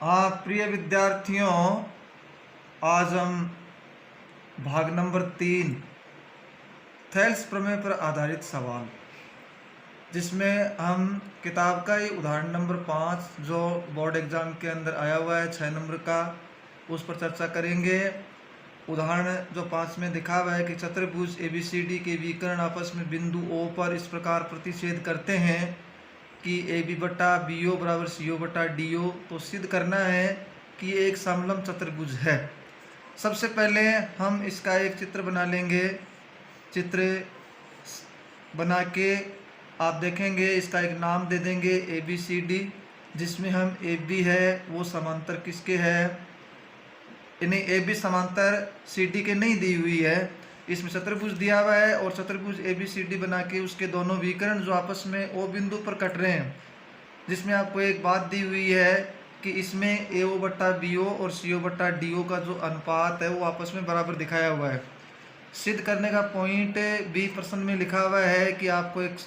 प्रिय विद्यार्थियों, आज हम भाग नंबर 3 थेल्स प्रमेय पर आधारित सवाल, जिसमें हम किताब का ही उदाहरण नंबर 5 जो बोर्ड एग्ज़ाम के अंदर आया हुआ है 6 नंबर का, उस पर चर्चा करेंगे। उदाहरण जो 5 में दिखा हुआ है कि चतुर्भुज ABCD के विकर्ण आपस में बिंदु O पर इस प्रकार प्रतिच्छेद करते हैं कि AB बटा BO बराबर CO बटा DO। तो सिद्ध करना है कि ये एक समलंब चतुर्भुज है। सबसे पहले हम इसका एक चित्र बना लेंगे। चित्र बना के आप देखेंगे, इसका एक नाम दे देंगे ABCD, जिसमें हम AB है वो समांतर किसके है, यानी AB समांतर CD के नहीं दी हुई है। इसमें चतुर्भुज दिया हुआ है और चतुर्भुज ABCD बना के उसके दोनों विकर्ण जो आपस में O बिंदु पर कट रहे हैं, जिसमें आपको एक बात दी हुई है कि इसमें AO बट्टा BO और CO बट्टा DO का जो अनुपात है वो आपस में बराबर दिखाया हुआ है। सिद्ध करने का पॉइंट B प्रश्न में लिखा हुआ है कि आपको एक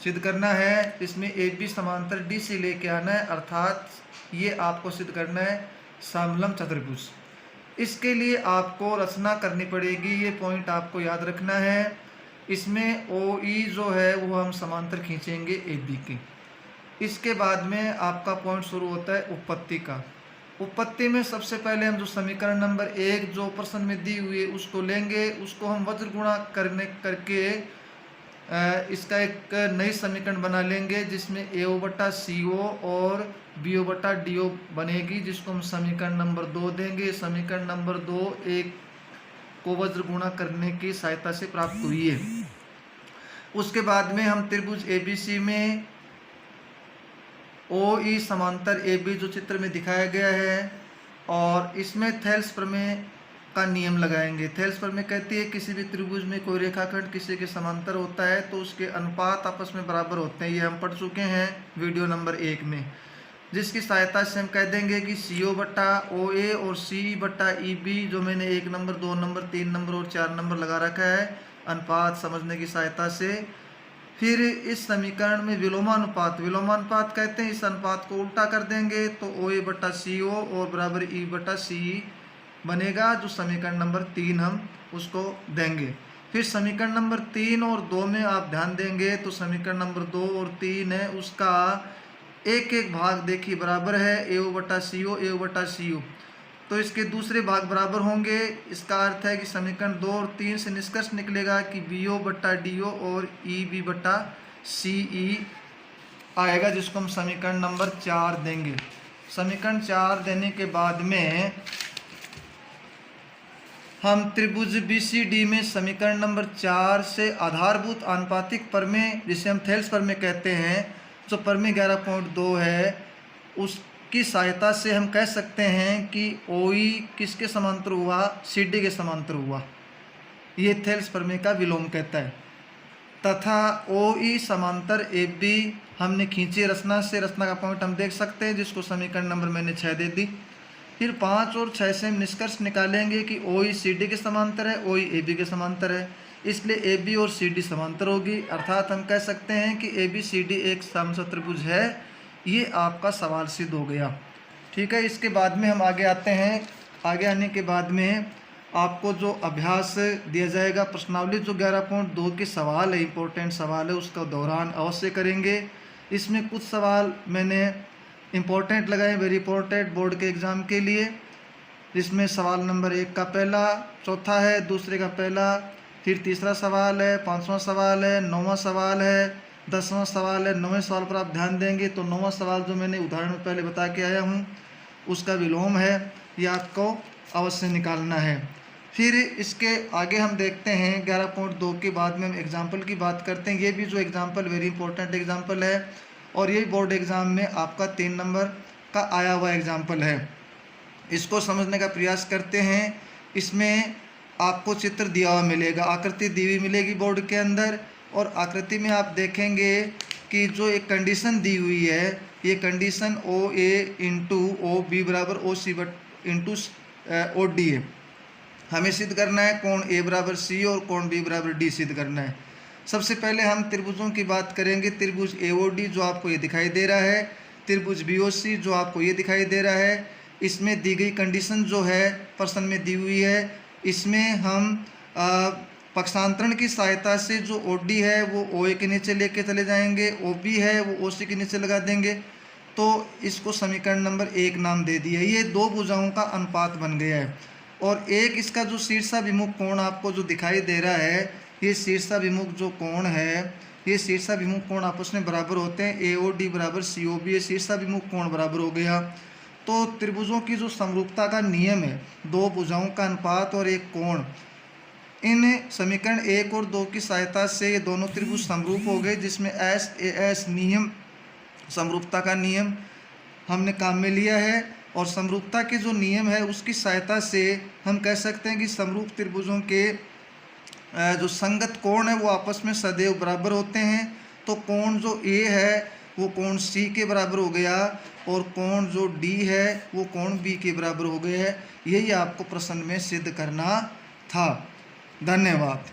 सिद्ध करना है, इसमें AB समांतर D से लेके आना है, अर्थात ये आपको सिद्ध करना है समलंब चतुर्भुज। इसके लिए आपको रचना करनी पड़ेगी, ये पॉइंट आपको याद रखना है। इसमें OE जो है वो हम समांतर खींचेंगे AB के। इसके बाद में आपका पॉइंट शुरू होता है उपपत्ति का। उपपत्ति में सबसे पहले हम जो समीकरण नंबर 1 जो प्रश्न में दी हुई है उसको लेंगे, उसको हम वज्र गुणा करके इसका एक नई समीकरण बना लेंगे, जिसमें AO बटा CO और BO बटा DO बनेगी, जिसको हम समीकरण नंबर 2 देंगे। समीकरण नंबर 2 एक को वज्र गुणा करने की सहायता से प्राप्त हुई है। उसके बाद में हम त्रिभुज ABC में OE समांतर AB जो चित्र में दिखाया गया है, और इसमें थेल्स प्रमेय का नियम लगाएंगे। थेल्स प्रमेय कहती है किसी भी त्रिभुज में कोई रेखाखंड किसी के समांतर होता है तो उसके अनुपात आपस में बराबर होते हैं। ये हम पढ़ चुके हैं वीडियो नंबर 1 में, जिसकी सहायता से हम कह देंगे कि CO बट्टा OA और CE बट्टा EB, जो मैंने 1 नंबर 2 नंबर 3 नंबर और 4 नंबर लगा रखा है अनुपात समझने की सहायता से। फिर इस समीकरण में विलोमानुपात कहते हैं, इस अनुपात को उल्टा कर देंगे तो OA बट्टा CO और बराबर E बट्टा CE बनेगा, जो समीकरण नंबर 3 हम उसको देंगे। फिर समीकरण नंबर 3 और 2 में आप ध्यान देंगे तो समीकरण नंबर 2 और 3 है, उसका एक एक भाग देखिए बराबर है, AO बटा CO AO बटा CO, तो इसके दूसरे भाग बराबर होंगे। इसका अर्थ है कि समीकरण 2 और 3 से निष्कर्ष निकलेगा कि BO बट्टा DO और EB बट्टा CE आएगा, जिसको हम समीकरण नंबर 4 देंगे। समीकरण 4 देने के बाद में हम त्रिभुज BCD में समीकरण नंबर 4 से आधारभूत आनुपातिक प्रमेय, जिसे हम थेल्स प्रमेय कहते हैं, जो प्रमेय 11.2 है, उसकी सहायता से हम कह सकते हैं कि OE किसके समांतर हुआ, CD के समांतर हुआ। ये थेल्स प्रमेय का विलोम कहता है। तथा OE समांतर AB हमने खींची रचना से, रचना का पॉइंट हम देख सकते हैं, जिसको समीकरण नंबर मैंने 6 दे दी। फिर 5 और 6 से हम निष्कर्ष निकालेंगे कि OE CD के समांतर है, OE AB के समांतर है, इसलिए AB और CD समांतर होगी, अर्थात हम कह सकते हैं कि ABCD एक समचतुर्भुज त्रिभुज है। ये आपका सवाल सिद्ध हो गया। ठीक है, इसके बाद में हम आगे आते हैं। आगे आने के बाद में आपको जो अभ्यास दिया जाएगा, प्रश्नावली जो 11.2 के सवाल है, इंपॉर्टेंट सवाल है, उसका दौरान अवश्य करेंगे। इसमें कुछ सवाल मैंने इम्पोर्टेंट लगाए, वेरी इंपॉर्टेंट बोर्ड के एग्ज़ाम के लिए, जिसमें सवाल नंबर 1 का पहला, चौथा है, दूसरे का पहला, फिर तीसरा सवाल है, 5वां सवाल है, 9वां सवाल है, 10वां सवाल है। 9वें सवाल पर आप ध्यान देंगे तो 9वां सवाल जो मैंने उदाहरण में पहले बता के आया हूँ उसका विलोम है, ये आपको अवश्य निकालना है। फिर इसके आगे हम देखते हैं 11.2 के बाद में हम एग्जाम्पल की बात करते हैं। ये भी जो एग्जाम्पल वेरी इंपॉर्टेंट एग्जाम्पल है, और ये बोर्ड एग्ज़ाम में आपका 3 नंबर का आया हुआ एग्जाम्पल है। इसको समझने का प्रयास करते हैं। इसमें आपको चित्र दिया हुआ मिलेगा, आकृति दी हुई मिलेगी बोर्ड के अंदर, और आकृति में आप देखेंगे कि जो एक कंडीशन दी हुई है, ये कंडीशन OA इंटू OB बराबर OC इंटू OD है। हमें सिद्ध करना है कोण A बराबर C और कोण B बराबर D सिद्ध करना है। सबसे पहले हम त्रिभुजों की बात करेंगे। त्रिभुज AOD जो आपको ये दिखाई दे रहा है, त्रिभुज BOC जो आपको ये दिखाई दे रहा है, इसमें दी गई कंडीशन जो है प्रश्न में दी हुई है, इसमें हम पक्षांतरण की सहायता से जो OD है वो OA के नीचे लेके चले जाएंगे, OB है वो OC के नीचे लगा देंगे, तो इसको समीकरण नंबर 1 नाम दे दिया। ये दो भुजाओं का अनुपात बन गया है। और एक इसका जो शीर्षाभिमुख कोण आपको जो दिखाई दे रहा है, ये शीर्षाभिमुख जो कोण है, ये शीर्षाभिमुख कोण आपस में बराबर होते हैं, AOD बराबर COB, ये शीर्षाभिमुख कोण बराबर हो गया। तो त्रिभुजों की जो समरूपता का नियम है, दो भुजाओं का अनुपात और एक कोण, इन समीकरण 1 और 2 की सहायता से ये दोनों त्रिभुज समरूप हो गए, जिसमें SAS नियम, समरूपता का नियम हमने काम में लिया है। और समरूपता के जो नियम है उसकी सहायता से हम कह सकते हैं कि समरूप त्रिभुजों के जो संगत कोण है वो आपस में सदैव बराबर होते हैं। तो कोण जो A है वो कोण C के बराबर हो गया, और कोण जो D है वो कोण B के बराबर हो गया है। यही आपको प्रश्न में सिद्ध करना था। धन्यवाद।